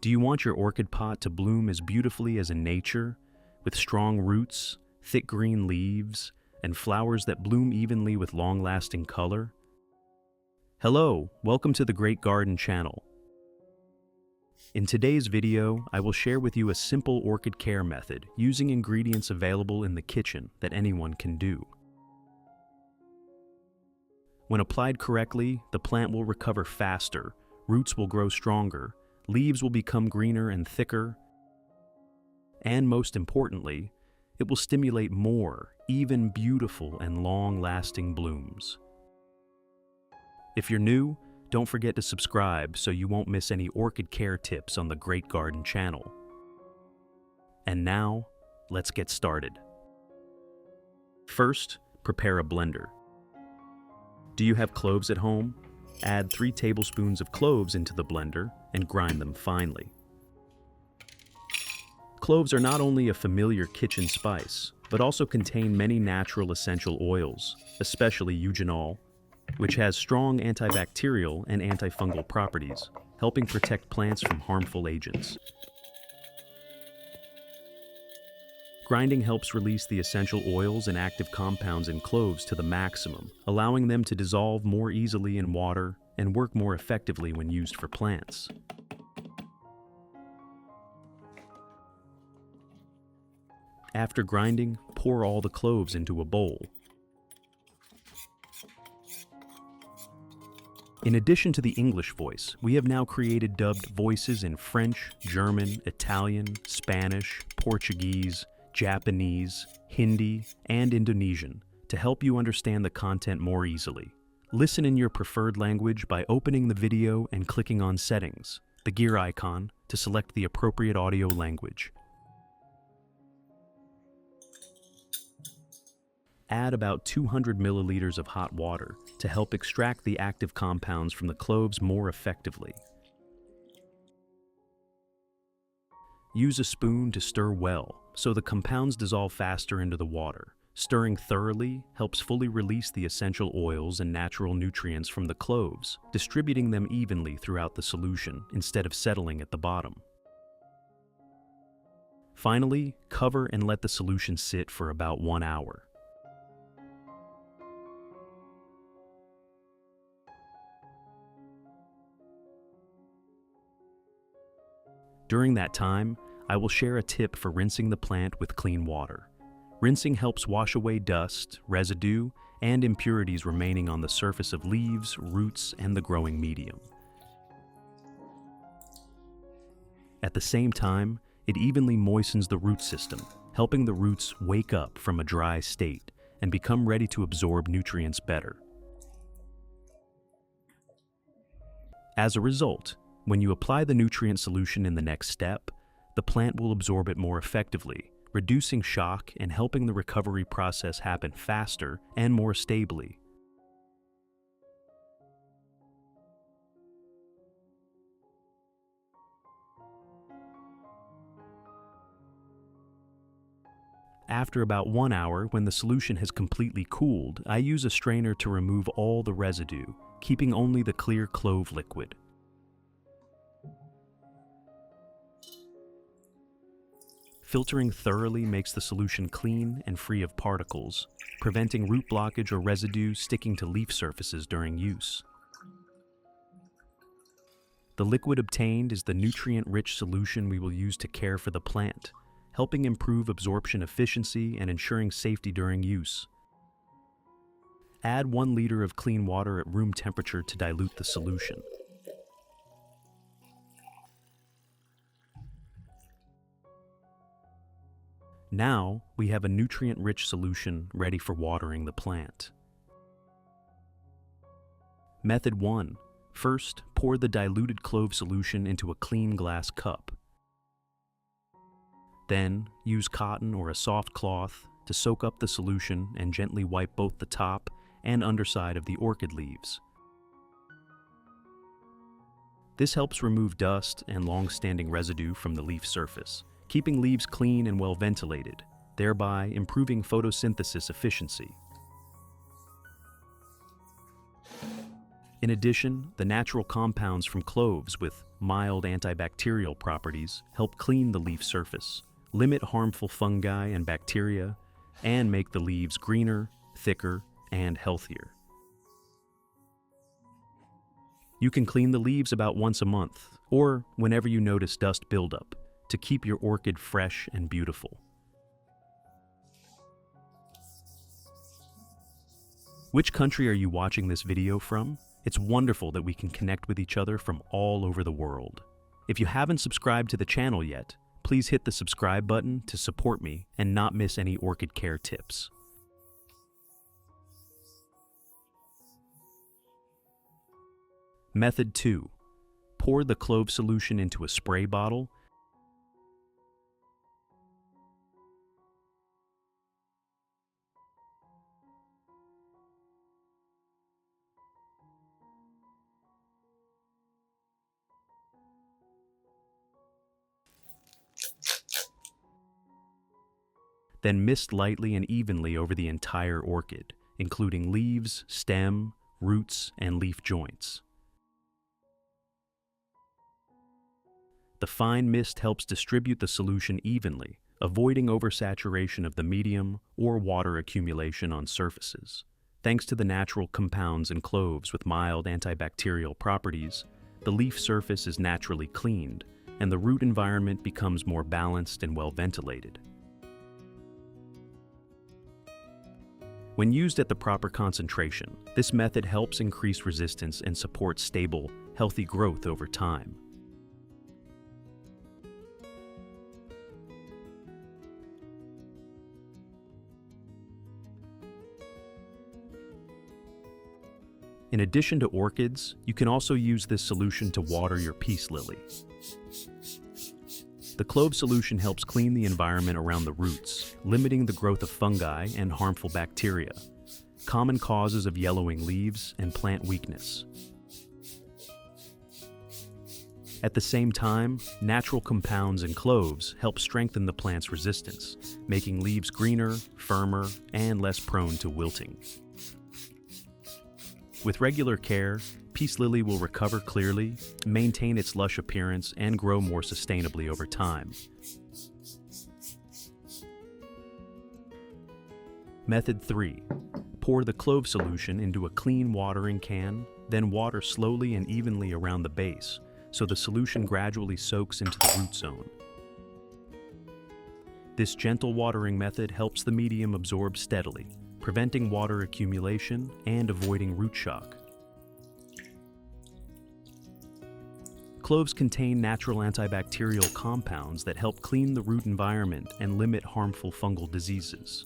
Do you want your orchid pot to bloom as beautifully as in nature, with strong roots, thick green leaves, and flowers that bloom evenly with long-lasting color? Hello, welcome to the Great Garden channel. In today's video, I will share with you a simple orchid care method using ingredients available in the kitchen that anyone can do. When applied correctly, the plant will recover faster, roots will grow stronger, leaves will become greener and thicker, and most importantly, it will stimulate more, even beautiful and long-lasting blooms. If you're new, don't forget to subscribe so you won't miss any orchid care tips on the Great Garden channel. And now, let's get started. First, prepare a blender. Do you have cloves at home? Add 3 tablespoons of cloves into the blender and grind them finely. Cloves are not only a familiar kitchen spice, but also contain many natural essential oils, especially eugenol, which has strong antibacterial and antifungal properties, helping protect plants from harmful agents. Grinding helps release the essential oils and active compounds in cloves to the maximum, allowing them to dissolve more easily in water and work more effectively when used for plants. After grinding, pour all the cloves into a bowl. In addition to the English voice, we have now created dubbed voices in French, German, Italian, Spanish, Portuguese, Japanese, Hindi, and Indonesian to help you understand the content more easily. Listen in your preferred language by opening the video and clicking on Settings, the gear icon, to select the appropriate audio language. Add about 200 milliliters of hot water to help extract the active compounds from the cloves more effectively. Use a spoon to stir well so the compounds dissolve faster into the water. Stirring thoroughly helps fully release the essential oils and natural nutrients from the cloves, distributing them evenly throughout the solution instead of settling at the bottom. Finally, cover and let the solution sit for about 1 hour. During that time, I will share a tip for rinsing the plant with clean water. Rinsing helps wash away dust, residue, and impurities remaining on the surface of leaves, roots, and the growing medium. At the same time, it evenly moistens the root system, helping the roots wake up from a dry state and become ready to absorb nutrients better. As a result, when you apply the nutrient solution in the next step, the plant will absorb it more effectively, reducing shock and helping the recovery process happen faster and more stably. After about 1 hour, when the solution has completely cooled, I use a strainer to remove all the residue, keeping only the clear clove liquid. Filtering thoroughly makes the solution clean and free of particles, preventing root blockage or residue sticking to leaf surfaces during use. The liquid obtained is the nutrient-rich solution we will use to care for the plant, helping improve absorption efficiency and ensuring safety during use. Add 1 liter of clean water at room temperature to dilute the solution. Now, we have a nutrient-rich solution ready for watering the plant. Method 1. First, pour the diluted clove solution into a clean glass cup. Then, use cotton or a soft cloth to soak up the solution and gently wipe both the top and underside of the orchid leaves. This helps remove dust and long-standing residue from the leaf surface, keeping leaves clean and well ventilated, thereby improving photosynthesis efficiency. In addition, the natural compounds from cloves with mild antibacterial properties help clean the leaf surface, limit harmful fungi and bacteria, and make the leaves greener, thicker, and healthier. You can clean the leaves about once a month, or whenever you notice dust buildup, to keep your orchid fresh and beautiful. Which country are you watching this video from? It's wonderful that we can connect with each other from all over the world. If you haven't subscribed to the channel yet, please hit the subscribe button to support me and not miss any orchid care tips. Method 2. Pour the clove solution into a spray bottle. Then mist lightly and evenly over the entire orchid, including leaves, stem, roots, and leaf joints. The fine mist helps distribute the solution evenly, avoiding oversaturation of the medium or water accumulation on surfaces. Thanks to the natural compounds in cloves with mild antibacterial properties, the leaf surface is naturally cleaned, and the root environment becomes more balanced and well ventilated. When used at the proper concentration, this method helps increase resistance and support stable, healthy growth over time. In addition to orchids, you can also use this solution to water your peace lily. The clove solution helps clean the environment around the roots, limiting the growth of fungi and harmful bacteria, common causes of yellowing leaves and plant weakness. At the same time, natural compounds in cloves help strengthen the plant's resistance, making leaves greener, firmer, and less prone to wilting. With regular care, peace lily will recover clearly, maintain its lush appearance, and grow more sustainably over time. Method 3. Pour the clove solution into a clean watering can, then water slowly and evenly around the base, so the solution gradually soaks into the root zone. This gentle watering method helps the medium absorb steadily, preventing water accumulation and avoiding root shock. Cloves contain natural antibacterial compounds that help clean the root environment and limit harmful fungal diseases.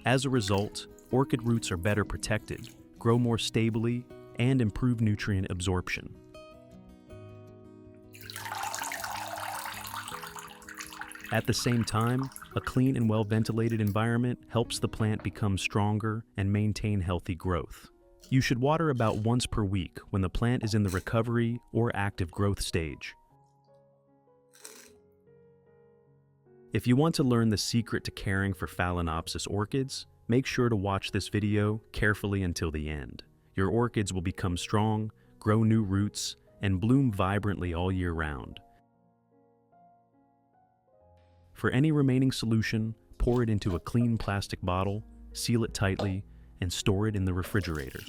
As a result, orchid roots are better protected, grow more stably, and improve nutrient absorption. At the same time, a clean and well-ventilated environment helps the plant become stronger and maintain healthy growth. You should water about once per week when the plant is in the recovery or active growth stage. If you want to learn the secret to caring for Phalaenopsis orchids, make sure to watch this video carefully until the end. Your orchids will become strong, grow new roots, and bloom vibrantly all year round. For any remaining solution, pour it into a clean plastic bottle, seal it tightly, and store it in the refrigerator.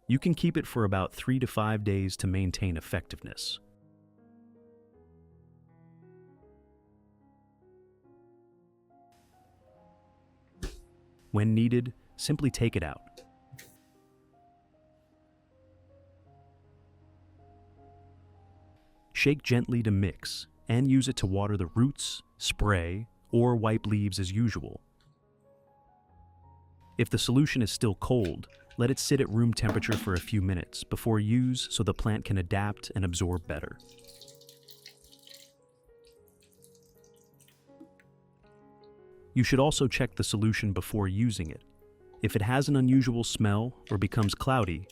You can keep it for about 3 to 5 days to maintain effectiveness. When needed, simply take it out. Shake gently to mix, and use it to water the roots, spray, or wipe leaves as usual. If the solution is still cold, let it sit at room temperature for a few minutes before use so the plant can adapt and absorb better. You should also check the solution before using it. If it has an unusual smell or becomes cloudy,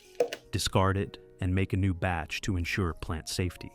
discard it and make a new batch to ensure plant safety.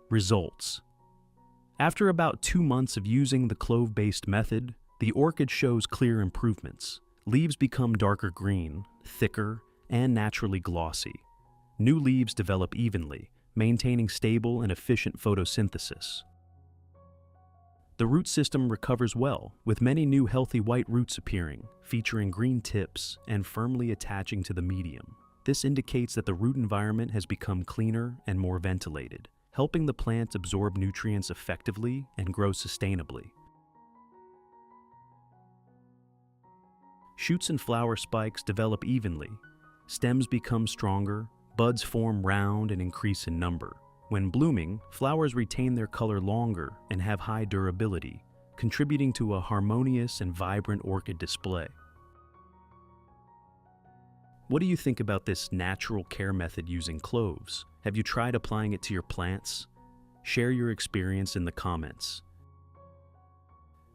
Results. After about 2 months of using the clove-based method, the orchid shows clear improvements. Leaves become darker green, thicker, and naturally glossy. New leaves develop evenly, maintaining stable and efficient photosynthesis. The root system recovers well, with many new healthy white roots appearing, featuring green tips and firmly attaching to the medium. This indicates that the root environment has become cleaner and more ventilated, helping the plant absorb nutrients effectively and grow sustainably. Shoots and flower spikes develop evenly. Stems become stronger, buds form round and increase in number. When blooming, flowers retain their color longer and have high durability, contributing to a harmonious and vibrant orchid display. What do you think about this natural care method using cloves? Have you tried applying it to your plants? Share your experience in the comments.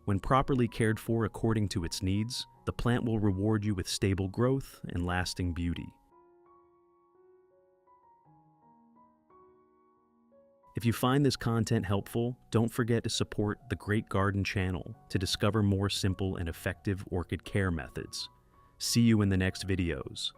When properly cared for according to its needs, the plant will reward you with stable growth and lasting beauty. If you find this content helpful, don't forget to support the Great Garden channel to discover more simple and effective orchid care methods. See you in the next videos.